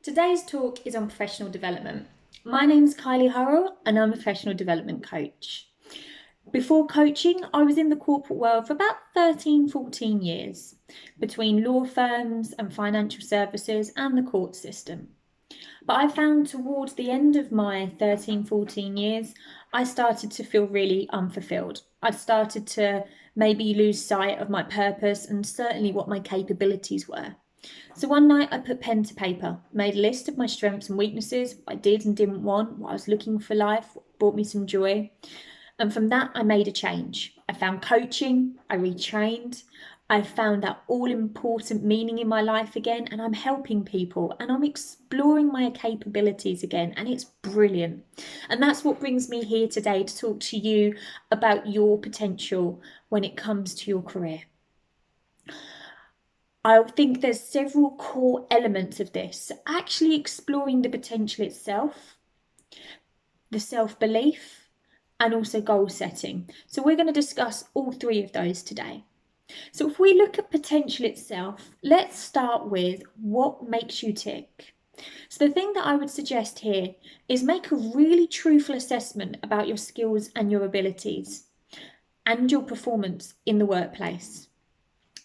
Today's talk is on professional development. My name's Kylie Hurrell and I'm a professional development coach. Before coaching, I was in the corporate world for about 13-14 years, between law firms and financial services and the court system. But I found towards the end of my 13-14 years, I started to feel really unfulfilled. I started to maybe lose sight of my purpose and certainly what my capabilities were. So one night I put pen to paper, made a list of my strengths and weaknesses, what I did and didn't want, what I was looking for life, what brought me some joy. And from that, I made a change. I found coaching, I retrained, I found that all important meaning in my life again, and I'm helping people and I'm exploring my capabilities again, and it's brilliant. And that's what brings me here today to talk to you about your potential when it comes to your career. I think there's several core elements of this. Actually exploring the potential itself, the self-belief, and also goal setting. So we're going to discuss all three of those today. So if we look at potential itself, let's start with what makes you tick. So the thing that I would suggest here is make a really truthful assessment about your skills and your abilities and your performance in the workplace.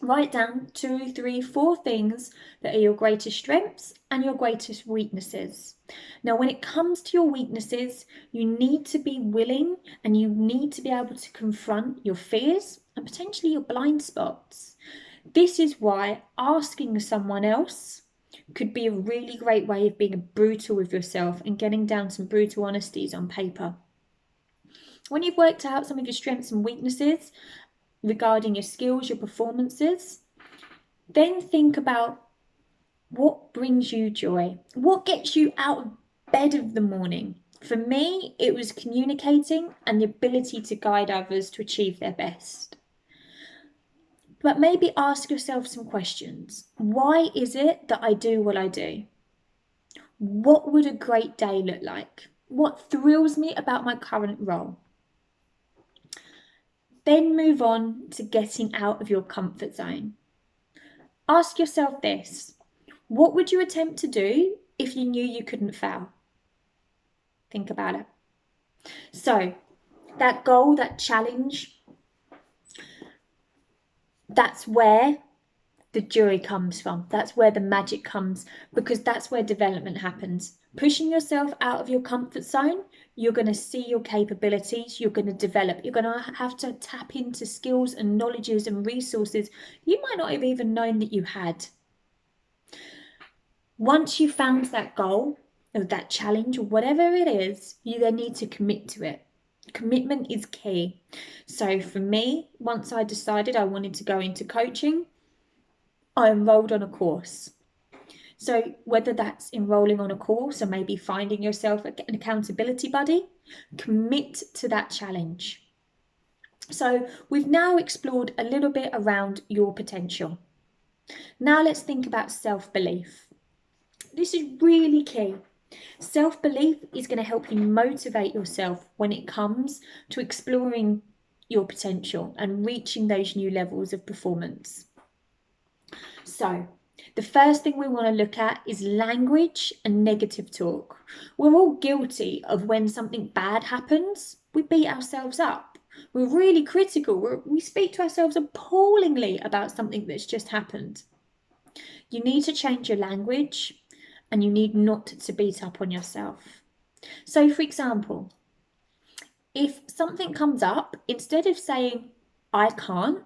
Write down 2, 3, 4 things that are your greatest strengths and your greatest weaknesses. Now, when it comes to your weaknesses, you need to be willing and you need to be able to confront your fears and potentially your blind spots. This is why asking someone else could be a really great way of being brutal with yourself and getting down some brutal honesties on paper. When you've worked out some of your strengths and weaknesses, regarding your skills, your performances, then think about what brings you joy, what gets you out of bed of the morning. For me, it was communicating and the ability to guide others to achieve their best. But maybe ask yourself some questions. Why is it that I do what I do? What would a great day look like? What thrills me about my current role? Then move on to getting out of your comfort zone. Ask yourself this: what would you attempt to do if you knew you couldn't fail? Think about it. So, that goal, that challenge, that's where the joy comes from. That's where the magic comes, because that's where development happens. Pushing yourself out of your comfort zone, you're going to see your capabilities, you're going to develop, you're going to have to tap into skills and knowledges and resources you might not have even known that you had. Once you've found that goal or that challenge or whatever it is, you then need to commit to it. Commitment is key. So for me, once I decided I wanted to go into coaching, I enrolled on a course. So whether that's enrolling on a course or maybe finding yourself an accountability buddy, commit to that challenge. So we've now explored a little bit around your potential. Now let's think about self-belief. This is really key. Self-belief is going to help you motivate yourself when it comes to exploring your potential and reaching those new levels of performance. So, the first thing we want to look at is language and negative talk. We're all guilty of when something bad happens, we beat ourselves up. We're really critical. We speak to ourselves appallingly about something that's just happened. You need to change your language and you need not to beat up on yourself. So, for example, if something comes up, instead of saying, I can't,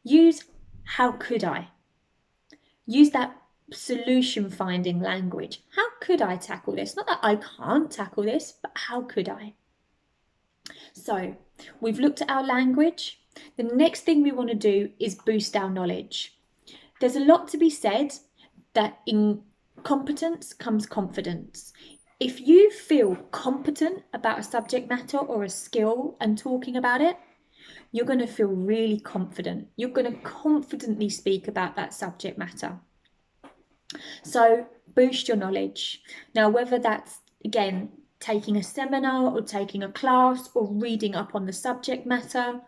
use how could I? Use that solution finding language. How could I tackle this? Not that I can't tackle this, but how could I? So we've looked at our language. The next thing we want to do is boost our knowledge. There's a lot to be said that in competence comes confidence. If you feel competent about a subject matter or a skill and talking about it, you're going to feel really confident. You're going to confidently speak about that subject matter. So boost your knowledge. Now, whether that's, again, taking a seminar or taking a class or reading up on the subject matter,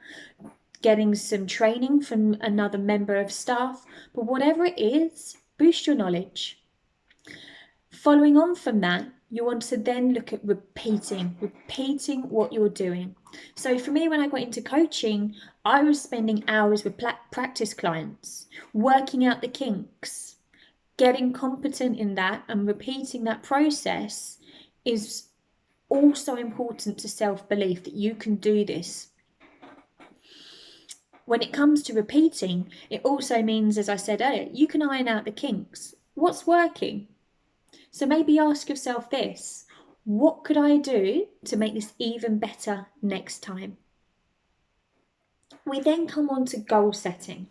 getting some training from another member of staff, but whatever it is, boost your knowledge. Following on from that, you want to then look at repeating what you're doing. So for me, when I got into coaching, I was spending hours with practice clients, working out the kinks, getting competent in that, and repeating that process is also important to self-belief that you can do this. When it comes to repeating, it also means, as I said earlier, you can iron out the kinks. What's working? So maybe ask yourself this: what could I do to make this even better next time? We then come on to goal setting.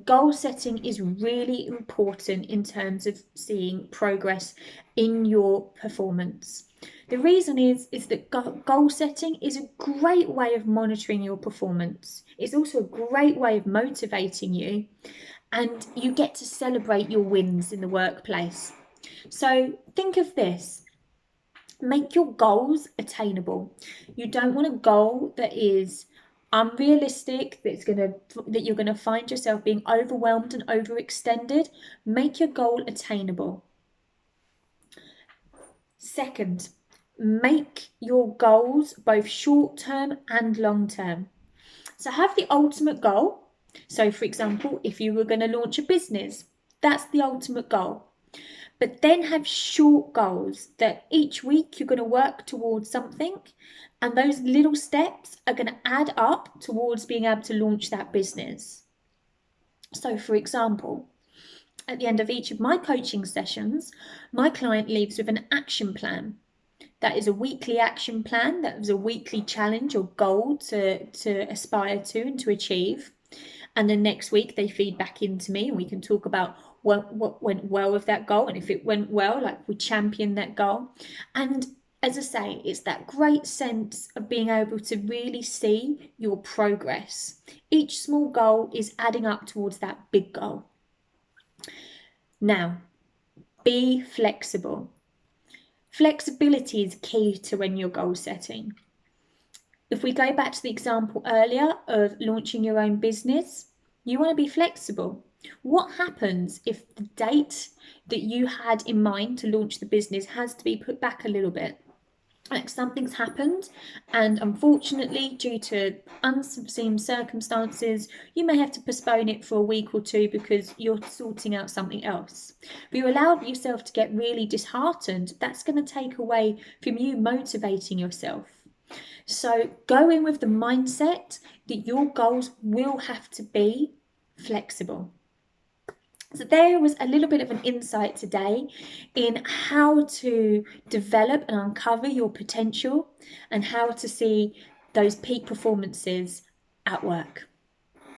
Goal setting is really important in terms of seeing progress in your performance. The reason is that goal setting is a great way of monitoring your performance. It's also a great way of motivating you, and you get to celebrate your wins in the workplace. So think of this: make your goals attainable. You don't want a goal that is unrealistic, that you're going to find yourself being overwhelmed and overextended. Make your goal attainable. Second, make your goals both short-term and long-term. So have the ultimate goal. So for example, if you were going to launch a business, that's the ultimate goal. But then have short goals that each week you're going to work towards something, and those little steps are going to add up towards being able to launch that business. So for example, at the end of each of my coaching sessions, my client leaves with an action plan. That is a weekly action plan. That is a weekly challenge or goal to aspire to and to achieve. And then next week they feed back into me, and we can talk about what went well with that goal, and if it went well, like we champion that goal. And as I say, it's that great sense of being able to really see your progress. Each small goal is adding up towards that big goal. Now, be flexible. Flexibility is key to when you're goal setting. If we go back to the example earlier of launching your own business, you want to be flexible. What happens if the date that you had in mind to launch the business has to be put back a little bit? Like something's happened, and unfortunately, due to unforeseen circumstances, you may have to postpone it for a week or two because you're sorting out something else. If you allow yourself to get really disheartened, that's going to take away from you motivating yourself. So go in with the mindset that your goals will have to be flexible. So there was a little bit of an insight today in how to develop and uncover your potential and how to see those peak performances at work.